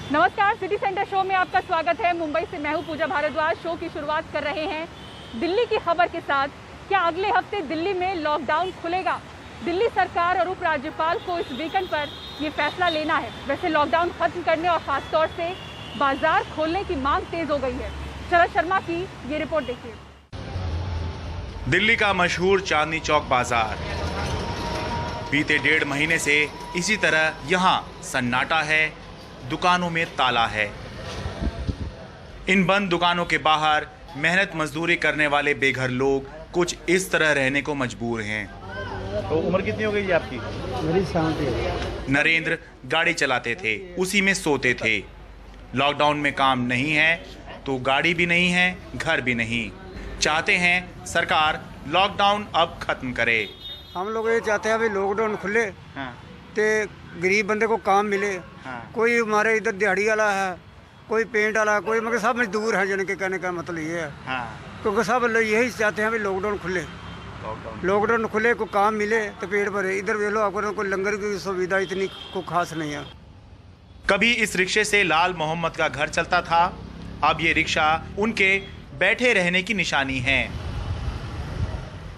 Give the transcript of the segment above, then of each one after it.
नमस्कार, city centre show में आपका स्वागत है। मुंबई से मैं हूं पूजा भारद्वाज। शो की शुरुआत कर रहे हैं दिल्ली की खबर के साथ। क्या अगले हफ्ते दिल्ली में लॉकडाउन खुलेगा? दिल्ली सरकार और उपराज्यपाल को इस वीकेंड पर ये फैसला लेना है। वैसे लॉकडाउन खत्म करने और खासतौर से बाजार खोलने की मांग तेज हो गई है। शरद शर्मा की ये रिपोर्ट देखिए। दिल्ली का मशहूर चांदनी चौक बाजार बीते 1.5 महीने से इसी तरह यहाँ सन्नाटा है, दुकानों में ताला है। इन बंद दुकानों के बाहर मेहनत मजदूरी करने वाले बेघर लोग कुछ इस तरह रहने को मजबूर हैं। तो उम्र कितनी हो गई है आपकी? मेरी 70। नरेंद्र गाड़ी चलाते थे, उसी में सोते थे। लॉकडाउन में काम नहीं है तो गाड़ी भी नहीं है, घर भी नहीं। चाहते हैं सरकार लॉकडाउन अब खत्म करे। हम लोग ये चाहते हैं अभी लॉकडाउन खुले हाँ। ते गरीब बंदे को काम मिले। हाँ। कोई हमारे इधर दिहाड़ी वाला है, कोई पेंट वाला, कोई मगर सब मजदूर हैं। जिनके कहने का मतलब ये है हाँ। क्योंकि सब लोग यही चाहते हैं अभी लॉकडाउन खुले, लॉकडाउन खुले को काम मिले तो पेट भरे। इधर वे लो आपको कोई लंगर की सुविधा इतनी को खास नहीं है। कभी इस रिक्शे से लाल मोहम्मद का घर चलता था, अब ये रिक्शा उनके बैठे रहने की निशानी है।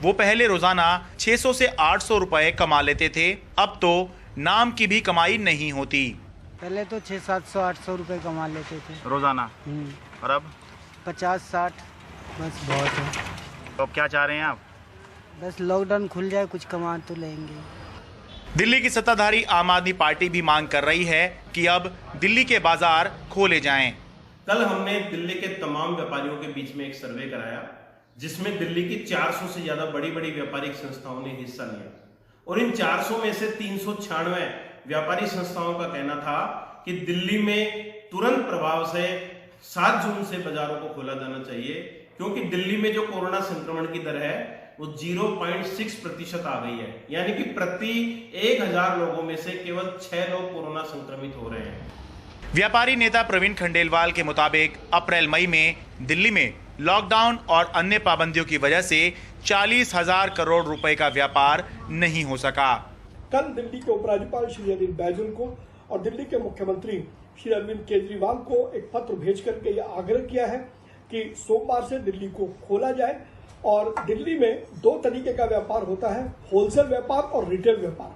वो पहले रोजाना 600 से 800 रुपए कमा लेते थे, अब तो नाम की भी कमाई नहीं होती। पहले तो 600-700-800 रुपये कमा लेते थे रोजाना, और अब 50-60 बस बहुत है। तो अब क्या चाह रहे हैं आप? बस लॉकडाउन खुल जाए, कुछ कमा तो लेंगे। दिल्ली की सत्ताधारी आम आदमी पार्टी भी मांग कर रही है कि अब दिल्ली के बाजार खोले जाएं। कल हमने दिल्ली के तमाम व्यापारियों के बीच में एक सर्वे कराया, जिसमें दिल्ली की 400 से ज्यादा बड़ी बड़ी व्यापारिक संस्थाओं ने हिस्सा लिया और इन 400 में से 396 व्यापारी संस्थाओं का कहना था कि दिल्ली में तुरंत प्रभाव से 7 जून से बाजारों को खोला जाना चाहिए, क्योंकि दिल्ली में जो कोरोना संक्रमण की दर है वो 0.6% आ गई है। यानी कि प्रति 1000 लोगों में से केवल 6 लोग कोरोना संक्रमित हो रहे हैं। व्यापारी नेता प्रवीण खंडेलवाल के मुताबिक अप्रैल मई में दिल्ली में लॉकडाउन और अन्य पाबंदियों की वजह से 40,000 करोड़ रुपए का व्यापार नहीं हो सका। कल दिल्ली के उपराज्यपाल श्री अनिल बैजल को और दिल्ली के मुख्यमंत्री श्री अरविंद केजरीवाल को एक पत्र भेज करके यह आग्रह किया है कि सोमवार से दिल्ली को खोला जाए। और दिल्ली में 2 तरीके का व्यापार होता है, होलसेल व्यापार और रिटेल व्यापार।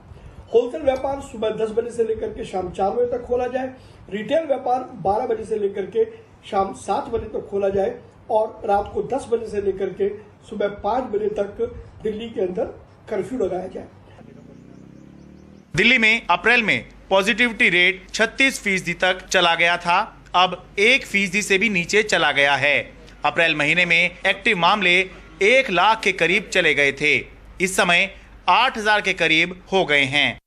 होलसेल व्यापार सुबह 10 बजे से लेकर के शाम 4 बजे तक खोला जाए, रिटेल व्यापार 12 बजे से लेकर के शाम 7 बजे तक खोला जाए और रात को 10 बजे से लेकर के सुबह 5 बजे तक दिल्ली के अंदर कर्फ्यू लगाया जाए। दिल्ली में अप्रैल में पॉजिटिविटी रेट 36% तक चला गया था, अब 1% से भी नीचे चला गया है। अप्रैल महीने में एक्टिव मामले 1 लाख के करीब चले गए थे, इस समय 8,000 के करीब हो गए हैं।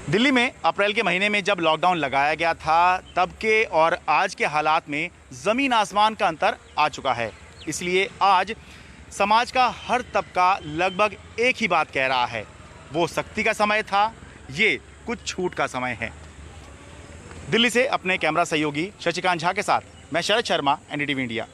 दिल्ली में अप्रैल के महीने में जब लॉकडाउन लगाया गया था, तब के और आज के हालात में जमीन आसमान का अंतर आ चुका है। इसलिए आज समाज का हर तबका लगभग एक ही बात कह रहा है, वो सख्ती का समय था, ये कुछ छूट का समय है। दिल्ली से अपने कैमरा सहयोगी शशिकांत झा के साथ मैं शरद शर्मा, एनडीटीवी इंडिया।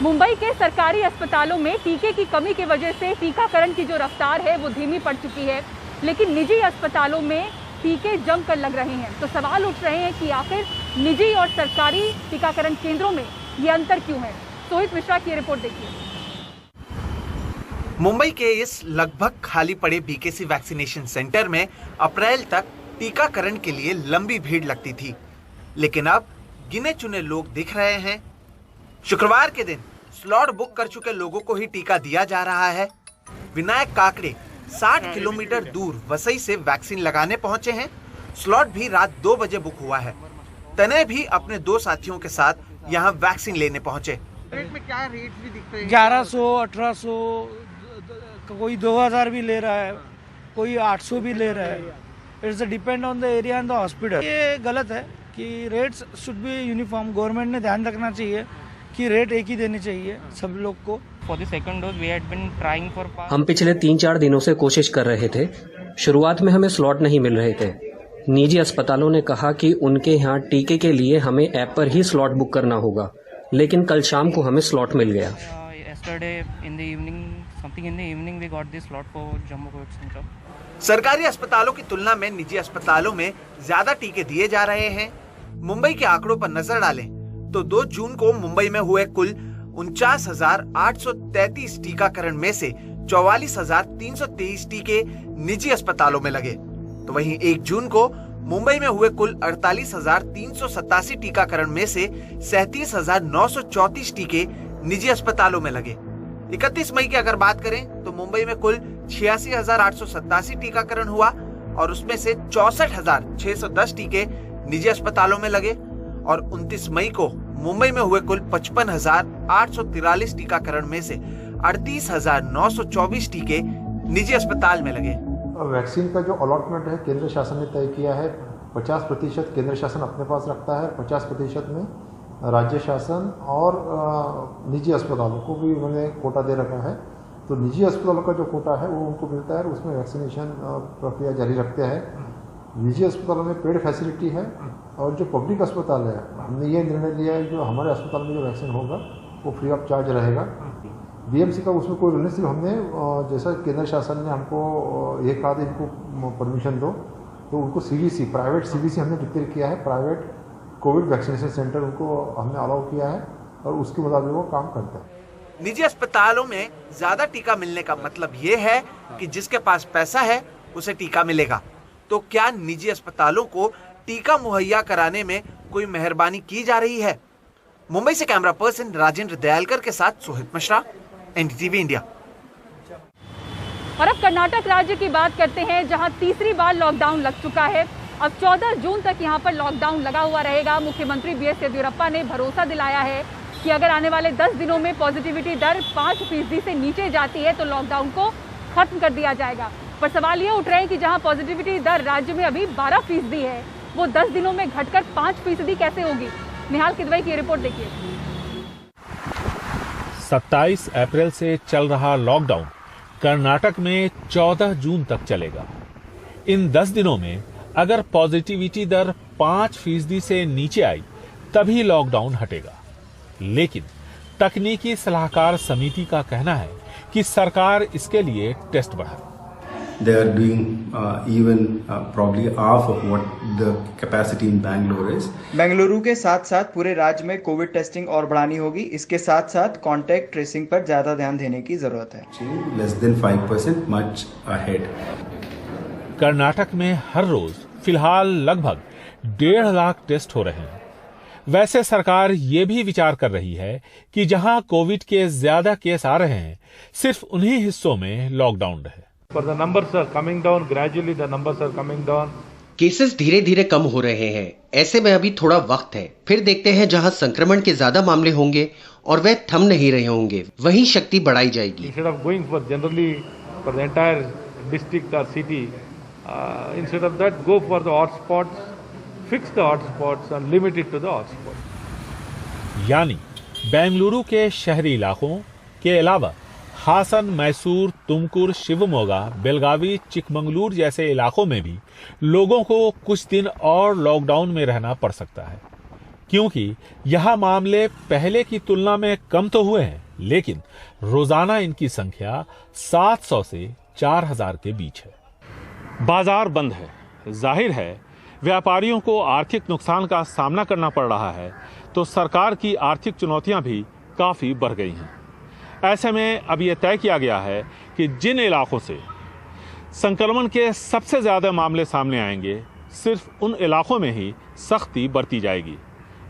मुंबई के सरकारी अस्पतालों में टीके की कमी की वजह से टीकाकरण की जो रफ्तार है वो धीमी पड़ चुकी है, लेकिन निजी अस्पतालों में टीके जमकर लग रहे हैं। तो सवाल उठ रहे हैं कि आखिर निजी और सरकारी टीकाकरण केंद्रों में ये अंतर क्यों है। सोहित मिश्रा की रिपोर्ट देखिए। मुंबई के इस लगभग खाली पड़े बीकेसी वैक्सीनेशन सेंटर में अप्रैल तक टीकाकरण के लिए लंबी भीड़ लगती थी, लेकिन अब गिने चुने लोग दिख रहे हैं। शुक्रवार के दिन स्लॉट बुक कर चुके लोगों को ही टीका दिया जा रहा है। विनायक काकड़े 60 किलोमीटर दूर वसई से वैक्सीन लगाने पहुंचे हैं। स्लॉट भी रात 2 बजे बुक हुआ है। तनय भी अपने 2 साथियों के साथ यहां वैक्सीन लेने पहुंचे। रेट में क्या रेट भी दिखते हैं? 1100, 1800, कोई 2000 भी ले रहा है, कोई 800 भी ले रहा है। It's depend on the area and the hospital. ये गलत है कि rates should be uniform. Government ने ध्यान रखना चाहिए कि रेट एक ही देनी चाहिए सब लोग को। हम पिछले 3-4 दिनों से कोशिश कर रहे थे। शुरुआत में हमें स्लॉट नहीं मिल रहे थे। निजी अस्पतालों ने कहा कि उनके यहाँ टीके के लिए हमें ऐप पर ही स्लॉट बुक करना होगा, लेकिन कल शाम को हमें स्लॉट मिल गया। सरकारी अस्पतालों की तुलना में निजी अस्पतालों में ज्यादा टीके दिए जा रहे हैं। मुंबई के आंकड़ों पर नजर डालें तो 2 जून को मुंबई में हुए कुल 49,833 टीकाकरण में से 44,323 टीके निजी अस्पतालों में लगे। तो वहीं 1 जून को मुंबई में हुए कुल 48,387 टीकाकरण में से 37,934 टीके निजी अस्पतालों में लगे। 31 मई की अगर बात करें तो मुंबई में कुल 86,887 टीकाकरण हुआ और उसमें से 64,610 टीके निजी अस्पतालों में लगे और 29 मई को मुंबई में हुए कुल 55,843 टीकाकरण में से 38,924 टीके निजी अस्पताल में लगे। वैक्सीन का जो अलॉटमेंट है केंद्र शासन ने तय किया है, 50% केंद्र शासन अपने पास रखता है, 50% में राज्य शासन और निजी अस्पतालों को भी उन्होंने कोटा दे रखा है। तो निजी अस्पतालों का जो कोटा है वो उनको मिलता है, उसमें वैक्सीनेशन प्रक्रिया जारी रखते हैं। निजी अस्पतालों में पेड फैसिलिटी है और जो पब्लिक अस्पताल है हमने ये निर्णय लिया है जो हमारे अस्पताल में जो वैक्सीन होगा वो फ्री ऑफ चार्ज रहेगा। बीएमसी का उसमें कोई रूल नहीं, सिर्फ हमने जैसा केंद्र शासन ने हमको ये कहा था इनको परमिशन दो, तो उनको सीवीसी प्राइवेट सीवीसी हमने डिक्लेयर किया है, प्राइवेट कोविड वैक्सीनेशन सेंटर उनको हमने अलाउ किया है और उसके मुताबिक वो काम करते हैं। निजी अस्पतालों में ज्यादा टीका मिलने का मतलब ये है कि जिसके पास पैसा है उसे टीका मिलेगा। तो क्या निजी अस्पतालों को टीका मुहैया कराने में कोई मेहरबानी की जा रही है? मुंबई से कैमरा पर्सन राजेंद्र दयालकर के साथ सोहित मिश्रा, एनडीटीवी इंडिया। और अब कर्नाटक राज्य की बात करते हैं, जहां तीसरी बार लॉकडाउन लग चुका है। अब 14 जून तक यहां पर लॉकडाउन लगा हुआ रहेगा। मुख्यमंत्री बीएस येदियुरप्पा ने भरोसा दिलाया है कि अगर आने वाले 10 दिनों में पॉजिटिविटी दर 5% से नीचे जाती है तो लॉकडाउन को खत्म कर दिया जाएगा। पर सवाल ये उठ रहे हैं कि जहां पॉजिटिविटी दर राज्य में अभी 12% है, वो 10 दिनों में घटकर 5% कैसे होगी? निहाल किदवई की रिपोर्ट देखिए। 27 अप्रैल से चल रहा लॉकडाउन कर्नाटक में 14 जून तक चलेगा। इन 10 दिनों में अगर पॉजिटिविटी दर 5% से नीचे आई तभी लॉकडाउन हटेगा। लेकिन तकनीकी सलाहकार समिति का कहना है कि सरकार इसके लिए टेस्ट बढ़ाए। They are doing even probably half of what the capacity in Bangalore is. Bengaluru के साथ साथ पूरे राज्य में कोविड टेस्टिंग और बढ़ानी होगी। इसके साथ साथ कॉन्टैक्ट ट्रेसिंग पर ज्यादा ध्यान देने की जरूरत है। Less than 5%, much ahead. Karnataka में हर रोज फिलहाल लगभग 1.5 लाख टेस्ट हो रहे हैं। वैसे सरकार ये भी विचार कर रही है कि जहां कोविड के ज्यादा केस आ रहे हैं सिर्फ उन्हीं हिस्सों में लॉकडाउन रहे। But the numbers are coming down gradually. The numbers are coming down. Cases धीरे धीरे कम हो रहे हैं। ऐसे में अभी थोड़ा वक्त है, फिर देखते हैं जहां संक्रमण के ज्यादा मामले होंगे और वे थम नहीं रहे होंगे वहीं शक्ति बढ़ाई जाएगी। Instead of going for generally for the entire district or city, instead of that go for the hotspots, fix the hotspots and limit it to the hotspots. यानी बेंगलुरु के शहरी इलाकों के अलावा हासन, मैसूर, तुमकुर, शिवमोगा, बेलगावी, चिकमंगलूर जैसे इलाकों में भी लोगों को कुछ दिन और लॉकडाउन में रहना पड़ सकता है, क्योंकि यहाँ मामले पहले की तुलना में कम तो हुए हैं, लेकिन रोजाना इनकी संख्या 700 से 4000 के बीच है। बाजार बंद है, जाहिर है व्यापारियों को आर्थिक नुकसान का सामना करना पड़ रहा है, तो सरकार की आर्थिक चुनौतियां भी काफी बढ़ गई हैं। ऐसे में अब यह तय किया गया है कि जिन इलाकों से संक्रमण के सबसे ज्यादा मामले सामने आएंगे सिर्फ उन इलाकों में ही सख्ती बरती जाएगी।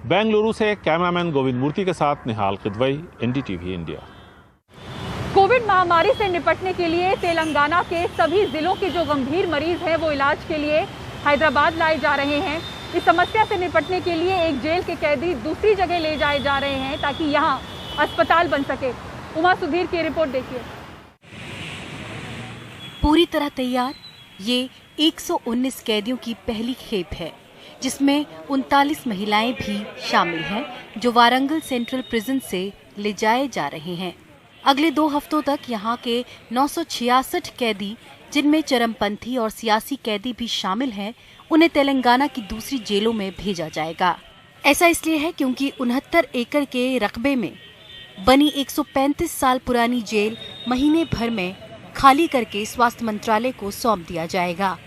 बेंगलुरु से कैमरामैन गोविंद मूर्ति के साथ निहाल किदवई, एनडीटीवी इंडिया। कोविड महामारी से निपटने के लिए तेलंगाना के सभी जिलों के जो गंभीर मरीज हैं वो इलाज के लिए हैदराबाद लाए जा रहे हैं। इस समस्या से निपटने के लिए एक जेल के कैदी दूसरी जगह ले जाए जा रहे हैं ताकि यहाँ अस्पताल बन सके। उमा सुधीर की रिपोर्ट देखिए। पूरी तरह तैयार ये 119 कैदियों की पहली खेप है, जिसमें 39 महिलाएं भी शामिल हैं जो वारंगल सेंट्रल प्रिजन से ले जाए जा रहे हैं। अगले 2 हफ्तों तक यहाँ के 966 कैदी, जिनमें चरमपंथी और सियासी कैदी भी शामिल हैं, उन्हें तेलंगाना की दूसरी जेलों में भेजा जाएगा। ऐसा इसलिए है क्योंकि 69 एकड़ के रकबे में बनी 135 साल पुरानी जेल महीने भर में खाली करके स्वास्थ्य मंत्रालय को सौंप दिया जाएगा,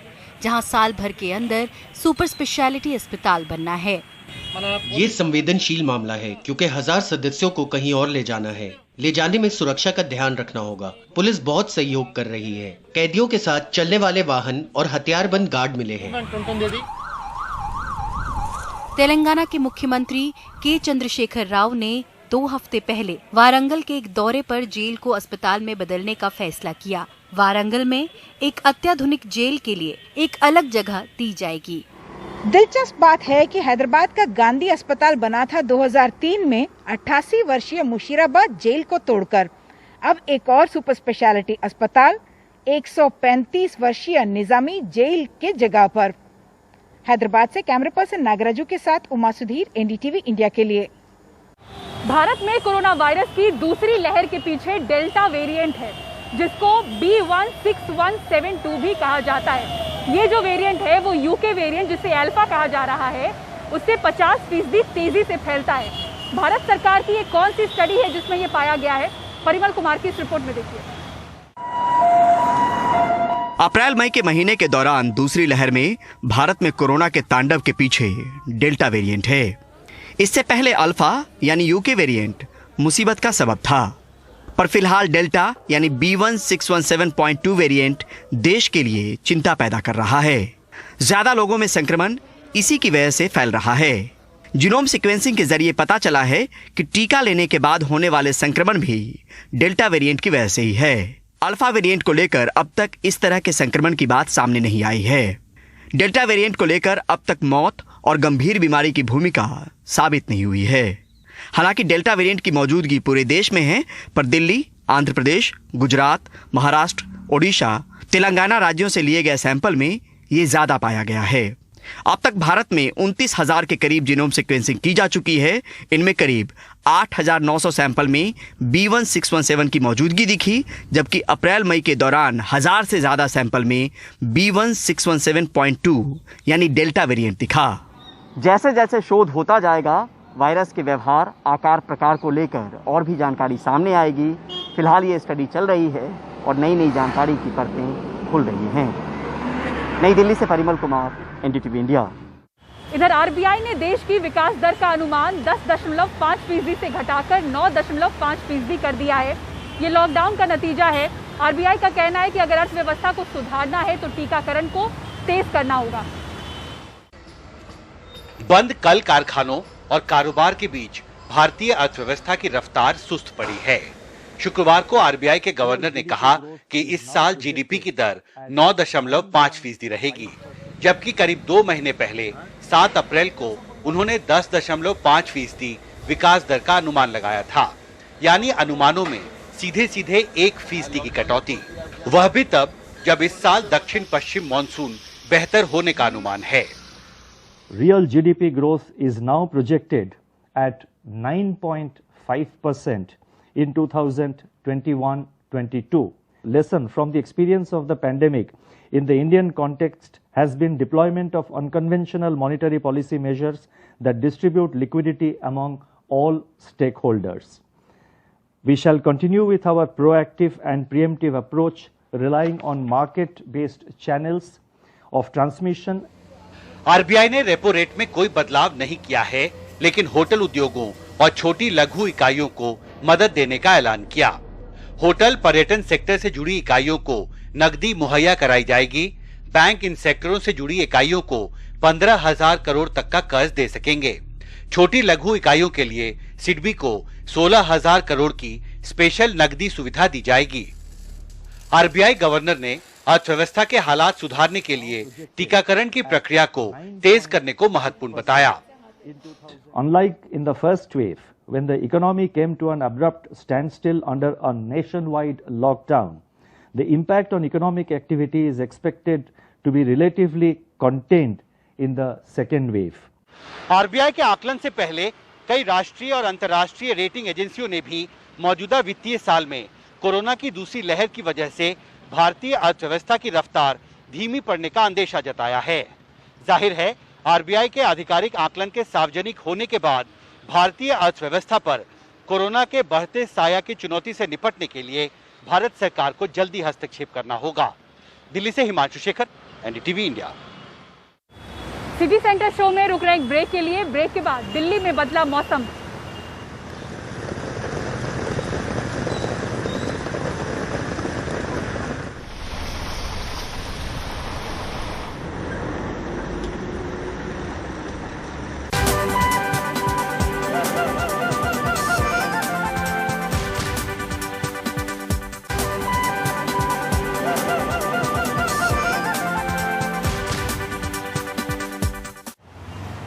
जहां साल भर के अंदर सुपर स्पेशलिटी अस्पताल बनना है। ये संवेदनशील मामला है क्योंकि 1000 सदस्यों को कहीं और ले जाना है। ले जाने में सुरक्षा का ध्यान रखना होगा। पुलिस बहुत सहयोग कर रही है। कैदियों के साथ चलने वाले वाहन और हथियारबंद गार्ड मिले हैं। तेलंगाना के मुख्यमंत्री के चंद्रशेखर राव ने 2 हफ्ते पहले वारंगल के एक दौरे पर जेल को अस्पताल में बदलने का फैसला किया। वारंगल में एक अत्याधुनिक जेल के लिए एक अलग जगह दी जाएगी। दिलचस्प बात है कि हैदराबाद का गांधी अस्पताल बना था 2003 में 88 वर्षीय मुशीराबाद जेल को तोड़कर। अब एक और सुपर स्पेशलिटी अस्पताल 135 वर्षीय निजामी जेल के जगह पर। हैदराबाद से कैमरा पर्सन नागराजू के साथ उमा सुधीर, एनडीटीवी इंडिया के लिए। भारत में कोरोना वायरस की दूसरी लहर के पीछे डेल्टा वेरिएंट है, जिसको B16172 भी कहा जाता है। ये जो वेरिएंट है वो यूके वेरिएंट, जिसे अल्फा कहा जा रहा है, उससे 50% तेजी से फैलता है। भारत सरकार की एक कौन सी स्टडी है जिसमें ये पाया गया है? परिमल कुमार की इस रिपोर्ट में देखिए। अप्रैल मई के महीने के दौरान दूसरी लहर में भारत में कोरोना के तांडव के पीछे डेल्टा वेरिएंट है। इससे पहले अल्फा यानी यूके वेरिएंट मुसीबत का सबब था, पर फिलहाल डेल्टा यानी B16172 वेरिएंट देश के लिए चिंता पैदा कर रहा है। ज्यादा लोगों में संक्रमण इसी की वजह से फैल रहा है। जीनोम सीक्वेंसिंग के जरिए पता चला है कि टीका लेने के बाद होने वाले संक्रमण भी डेल्टा वेरिएंट की वजह से ही है। अल्फा वेरिएंट को लेकर अब तक इस तरह के संक्रमण की बात सामने नहीं आई है। डेल्टा वेरिएंट को लेकर अब तक मौत और गंभीर बीमारी की भूमिका साबित नहीं हुई है। हालांकि डेल्टा वेरिएंट की मौजूदगी पूरे देश में है, पर दिल्ली, आंध्र प्रदेश, गुजरात, महाराष्ट्र, ओडिशा, तेलंगाना राज्यों से लिए गए सैंपल में ये ज्यादा पाया गया है। अब तक भारत में 29,000 के करीब जीनोम सीक्वेंसिंग की जा चुकी है। इनमें करीब 8,900 सैंपल में B16117 की मौजूदगी दिखी, जबकि अप्रैल मई के दौरान 1000 से ज्यादा सैंपल में B16172 यानी डेल्टा वेरिएंट दिखा। जैसे जैसे शोध होता जाएगा, वायरस के व्यवहार, आकार, प्रकार को लेकर और भी जानकारी सामने आएगी। फिलहाल ये स्टडी चल रही है और नई नई जानकारी की परतें खुल रही हैं। नई दिल्ली से परिमल कुमार, एनडीटीवी इंडिया। इधर आरबीआई ने देश की विकास दर का अनुमान 10.5% से घटाकर 9.5% कर दिया है। ये लॉकडाउन का नतीजा है। आरबीआई का कहना है कि अगर अर्थव्यवस्था को सुधारना है तो टीकाकरण को तेज करना होगा। बंद कल कारखानों और कारोबार के बीच भारतीय अर्थव्यवस्था की रफ्तार सुस्त पड़ी है। शुक्रवार को आरबीआई के गवर्नर ने कहा कि इस साल जीडीपी की दर 9.5% रहेगी, जबकि करीब 2 महीने पहले 7 अप्रैल को उन्होंने 10.5% विकास दर का अनुमान लगाया था। यानी अनुमानों में सीधे सीधे 1% की कटौती, वह भी तब जब इस साल दक्षिण पश्चिम मॉनसून बेहतर होने का अनुमान है। Real GDP growth is now projected at 9.5% in 2021-22. Lesson from the experience of the pandemic in the Indian context has been deployment of unconventional monetary policy measures that distribute liquidity among all stakeholders. We shall continue with our proactive and preemptive approach, relying on market-based channels of transmission. RBI ने repo rate में कोई बदलाव नहीं किया है, लेकिन hotel उद्योगों और छोटी लघु इकाइयों को मदद देने का ऐलान किया। होटल पर्यटन सेक्टर से जुड़ी इकाइयों को नकदी मुहैया कराई जाएगी। बैंक इन सेक्टरों से जुड़ी इकाइयों को 15,000 करोड़ तक का कर्ज दे सकेंगे। छोटी लघु इकाइयों के लिए सिडबी को 16,000 करोड़ की स्पेशल नकदी सुविधा दी जाएगी। आरबीआई गवर्नर ने अर्थव्यवस्था के हालात सुधारने के लिए टीकाकरण की प्रक्रिया को तेज करने को महत्वपूर्ण बताया। Unlike in the first wave, when the economy came to an abrupt standstill under a nationwide lockdown, the impact on economic activity is expected to be relatively contained in the second wave. RBI के आकलन से पहले कई राष्ट्रीय और अंतर्राष्ट्रीय rating एजेंसियों ने भी मौजूदा वित्तीय साल में कोरोना की दूसरी लहर की वजह से भारतीय अर्थव्यवस्था की रफ्तार धीमी पड़ने का अंदेशा जताया है। जाहिर है, आरबीआई के आधिकारिक आकलन के सार्वजनिक होने के बाद भारतीय अर्थव्यवस्था पर कोरोना के बढ़ते साया की चुनौती से निपटने के लिए भारत सरकार को जल्दी हस्तक्षेप करना होगा। दिल्ली से Himanshu Shekhar, NDTV India. City centre show में रुक रहे एक ब्रेक के लिए। ब्रेक के बाद दिल्ली में बदला मौसम।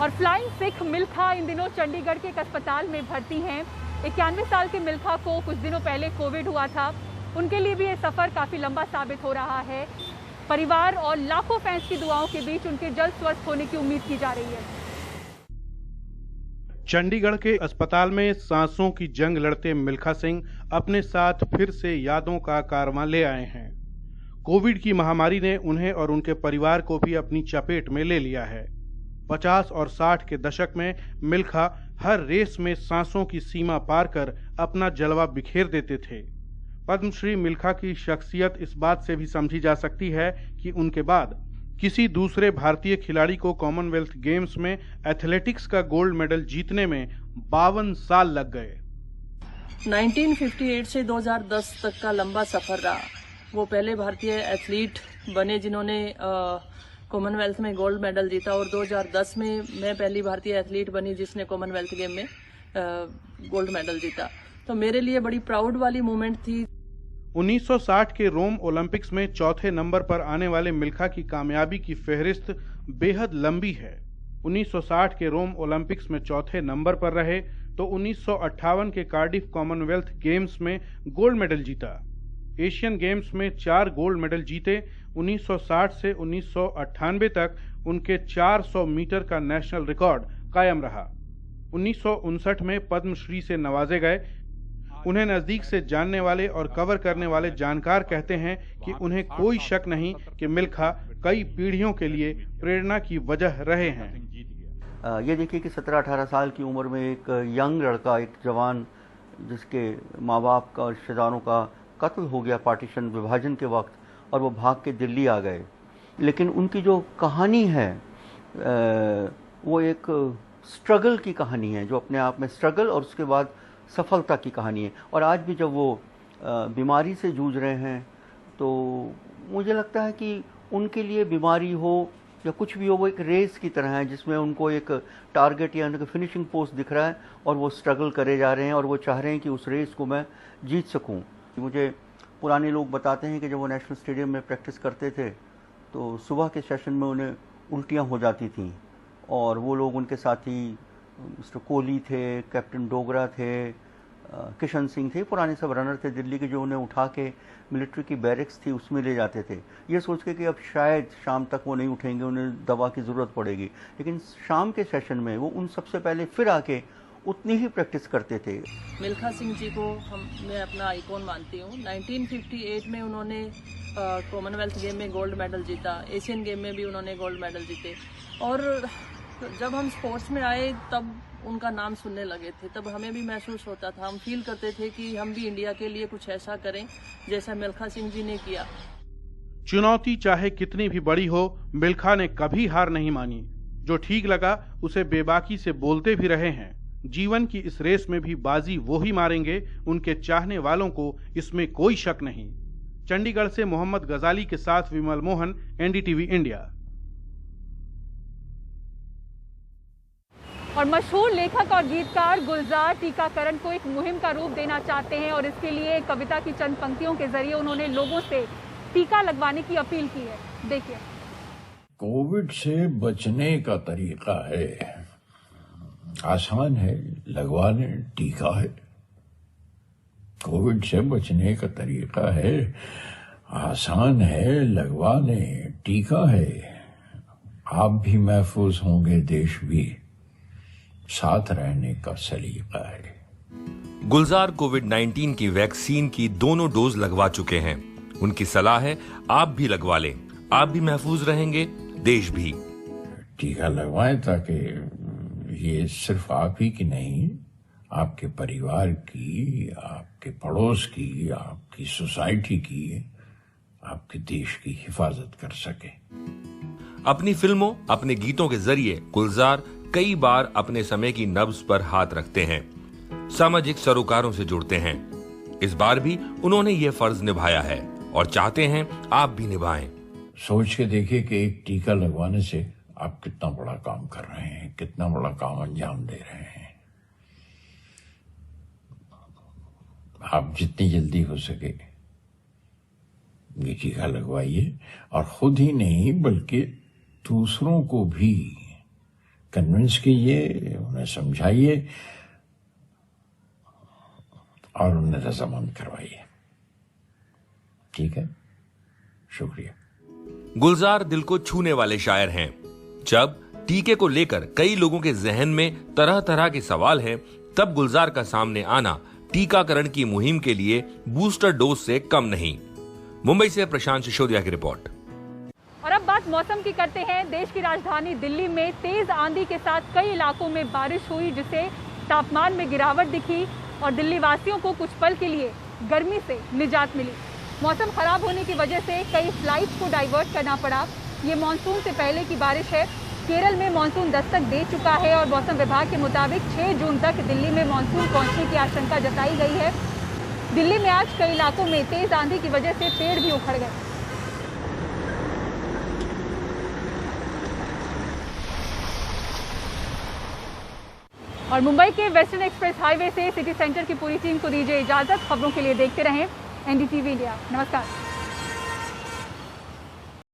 और फ्लाइंग सिख मिल्खा इन दिनों चंडीगढ़ के एक अस्पताल में भर्ती हैं। 91 साल के मिल्खा को कुछ दिनों पहले कोविड हुआ था। उनके लिए भी ये सफ़र काफ़ी लंबा साबित हो रहा है। परिवार और लाखों फैंस की दुआओं के बीच उनके जल्द स्वस्थ होने की उम्मीद की जा रही है। चंडीगढ़ के अस्पताल में सांसों की जंग लड़ते मिल्खा सिंह अपने साथ फिर से यादों का कारवां ले आए हैं। कोविड की महामारी ने उन्हें और उनके परिवार को भी अपनी चपेट में ले लिया है। 50 और 60 के दशक में मिल्खा हर रेस में सांसों की सीमा पार कर अपना जलवा बिखेर देते थे। पद्मश्री मिल्खा की शख्सियत इस बात से भी समझी जा सकती है कि उनके बाद किसी दूसरे भारतीय खिलाड़ी को कॉमनवेल्थ गेम्स में एथलेटिक्स का गोल्ड मेडल जीतने में 52 साल लग गए। 1958 से 2010 तक का लंबा सफर रहा। वो पहले भारतीय एथलीट बने जिन्होंने कॉमनवेल्थ में गोल्ड मेडल जीता, और 2010 में मैं पहली भारतीय एथलीट बनी जिसने कॉमनवेल्थ गेम में गोल्ड मेडल जीता। तो मेरे लिए बड़ी प्राउड वाली मोमेंट थी। 1960 के रोम ओलंपिक्स में चौथे नंबर पर आने वाले मिल्खा की कामयाबी की फहरिस्त बेहद लंबी है। 1960 के रोम ओलंपिक्स में चौथे नंबर पर रहे तो 1958 के कार्डिफ कॉमनवेल्थ गेम्स में गोल्ड मेडल जीता। एशियन गेम्स में 4 गोल्ड मेडल जीते। 1960 से 1998 तक उनके 400 मीटर का नेशनल रिकॉर्ड कायम रहा। 1959 में पद्मश्री से नवाजे गए। उन्हें नजदीक से जानने वाले और कवर करने वाले जानकार कहते हैं कि उन्हें कोई शक नहीं कि मिल्खा कई पीढ़ियों के लिए प्रेरणा की वजह रहे हैं। ये देखिए कि 17-18 साल की उम्र में एक यंग लड़का, एक जवान, जिसके माँ बाप का और रिश्तेदारों का कत्ल हो गया पार्टीशन विभाजन के वक्त, और वो भाग के दिल्ली आ गए। लेकिन उनकी जो कहानी है वो एक स्ट्रगल की कहानी है, जो अपने आप में स्ट्रगल और उसके बाद सफलता की कहानी है। और आज भी जब वो बीमारी से जूझ रहे हैं तो मुझे लगता है कि उनके लिए बीमारी हो या कुछ भी हो, वो एक रेस की तरह है जिसमें उनको एक टारगेट या उनका फिनिशिंग पोस्ट दिख रहा है और वो स्ट्रगल करे जा रहे हैं और वो चाह रहे हैं कि उस रेस को मैं जीत सकूं। मुझे पुराने लोग बताते हैं कि जब वो नेशनल स्टेडियम में प्रैक्टिस करते थे तो सुबह के सेशन में उन्हें उल्टियां हो जाती थीं, और वो लोग उनके साथी मिस्टर कोहली थे, कैप्टन डोगरा थे, किशन सिंह थे, पुराने सब रनर थे दिल्ली के, जो उन्हें उठा के मिलिट्री की बैरिक्स थी उसमें ले जाते थे, ये सोच के कि अब शायद शाम तक वो नहीं उठेंगे, उन्हें दवा की ज़रूरत पड़ेगी। लेकिन शाम के सेशन में वो उन सबसे पहले फिर आके उतनी ही प्रैक्टिस करते थे। मिल्खा सिंह जी को मैं अपना आइकॉन मानती हूँ। 1958 में उन्होंने कॉमनवेल्थ गेम में गोल्ड मेडल जीता, एशियन गेम में भी उन्होंने गोल्ड मेडल जीते, और जब हम स्पोर्ट्स में आए तब उनका नाम सुनने लगे थे, तब हमें भी महसूस होता था, हम फील करते थे कि हम भी इंडिया के लिए कुछ ऐसा करें जैसा मिल्खा सिंह जी ने किया। चुनौती चाहे कितनी भी बड़ी हो, मिल्खा ने कभी हार नहीं मानी। जो ठीक लगा उसे बेबाकी से बोलते भी रहे हैं। जीवन की इस रेस में भी बाजी वो ही मारेंगे, उनके चाहने वालों को इसमें कोई शक नहीं। चंडीगढ़ से मोहम्मद गजाली के साथ विमल मोहन, एनडीटीवी इंडिया। और मशहूर लेखक और गीतकार गुलजार टीकाकरण को एक मुहिम का रूप देना चाहते हैं, और इसके लिए कविता की चंद पंक्तियों के जरिए उन्होंने लोगों से टीका लगवाने की अपील की है। देखिए। कोविड से बचने का तरीका है, आसान है, लगवाने, टीका है। कोविड से बचने का तरीका है, आसान है, लगवाने, टीका है। आप भी महफूज होंगे, देश भी, साथ रहने का सलीका है। गुलजार कोविड-19 की वैक्सीन की दोनों डोज लगवा चुके हैं। उनकी सलाह है आप भी लगवा लें, आप भी महफूज रहेंगे, देश भी। टीका लगवाएं ताकि ये सिर्फ आप ही की नहीं, आपके परिवार की, आपके पड़ोस की, आपकी सोसाइटी की, आपके देश की हिफाजत कर सके। अपनी फिल्मों, अपने गीतों के जरिए गुलजार कई बार अपने समय की नब्ज पर हाथ रखते हैं, सामाजिक सरोकारों से जुड़ते हैं। इस बार भी उन्होंने ये फर्ज निभाया है और चाहते हैं आप भी निभाएं। सोच के देखिए कि एक टीका लगवाने से आप कितना बड़ा काम कर रहे हैं, कितना बड़ा काम अंजाम दे रहे हैं। आप जितनी जल्दी हो सके ये टीका लगवाइए और खुद ही नहीं बल्कि दूसरों को भी कन्विंस कीजिए, उन्हें समझाइए और उन्हें रजामंद करवाइए। ठीक है, शुक्रिया। गुलजार दिल को छूने वाले शायर हैं। जब टीके को लेकर कई लोगों के जहन में तरह तरह के सवाल हैं, तब गुलजार का सामने आना टीकाकरण की मुहिम के लिए बूस्टर डोज से कम नहीं। मुंबई से प्रशांत सिसोदिया की रिपोर्ट। और अब बात मौसम की करते हैं। देश की राजधानी दिल्ली में तेज आंधी के साथ कई इलाकों में बारिश हुई, जिससे तापमान में गिरावट दिखी और दिल्ली वासियों को कुछ पल के लिए गर्मी से निजात मिली। मौसम खराब होने की वजह से कई फ्लाइट्स को डाइवर्ट करना पड़ा। ये मानसून से पहले की बारिश है। केरल में मानसून दस्तक दे चुका है और मौसम विभाग के मुताबिक 6 जून तक दिल्ली में मानसून पहुंचने की आशंका जताई गई है। दिल्ली में आज कई इलाकों में तेज आंधी की वजह से पेड़ भी उखड़ गए। और मुंबई के वेस्टर्न एक्सप्रेस हाईवे से सिटी सेंटर की पूरी टीम को दीजिए इजाजत। खबरों के लिए देखते रहें NDTV इंडिया। नमस्कार।